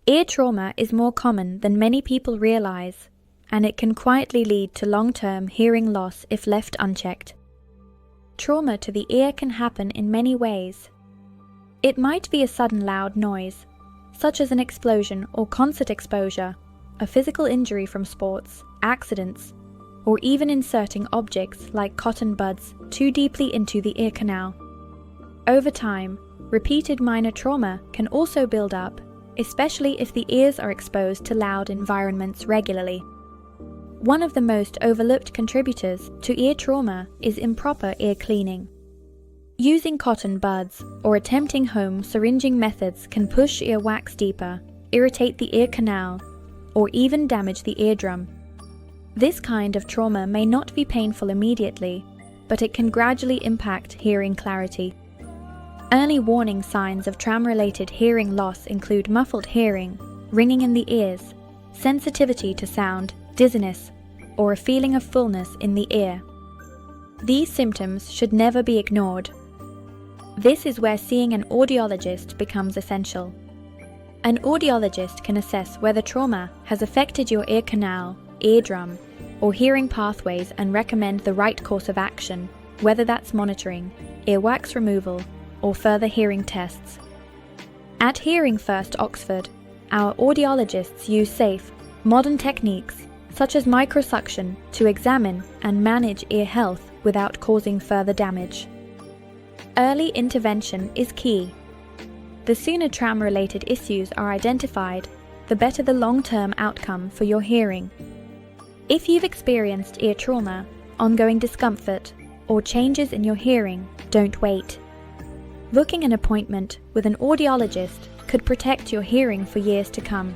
Ear trauma is more common than many people realize, and it can quietly lead to long-term hearing loss if left unchecked. Trauma to the ear can happen in many ways. It might be a sudden loud noise, such as an explosion or concert exposure, a physical injury from sports, accidents, or even inserting objects like cotton buds too deeply into the ear canal. Over time, repeated minor trauma can also build up, especially if the ears are exposed to loud environments regularly. One of the most overlooked contributors to ear trauma is improper ear cleaning. Using cotton buds or attempting home syringe-ing methods can push earwax deeper, irritate the ear canal, or even damage the eardrum. This kind of trauma may not be painful immediately, but it can gradually impact hearing clarity. Early warning signs of trauma-related hearing loss include muffled hearing, ringing in the ears, sensitivity to sound, dizziness, or a feeling of fullness in the ear. These symptoms should never be ignored. This is where seeing an audiologist becomes essential. An audiologist can assess whether trauma has affected your ear canal, eardrum, or hearing pathways and recommend the right course of action, whether that's monitoring, earwax removal, or further hearing tests. At Hearing First Oxford, our audiologists use safe, modern techniques such as microsuction to examine and manage ear health without causing further damage. Early intervention is key. The sooner trauma-related issues are identified, the better the long-term outcome for your hearing. If you've experienced ear trauma, ongoing discomfort, or changes in your hearing, don't wait. Booking an appointment with an audiologist could protect your hearing for years to come.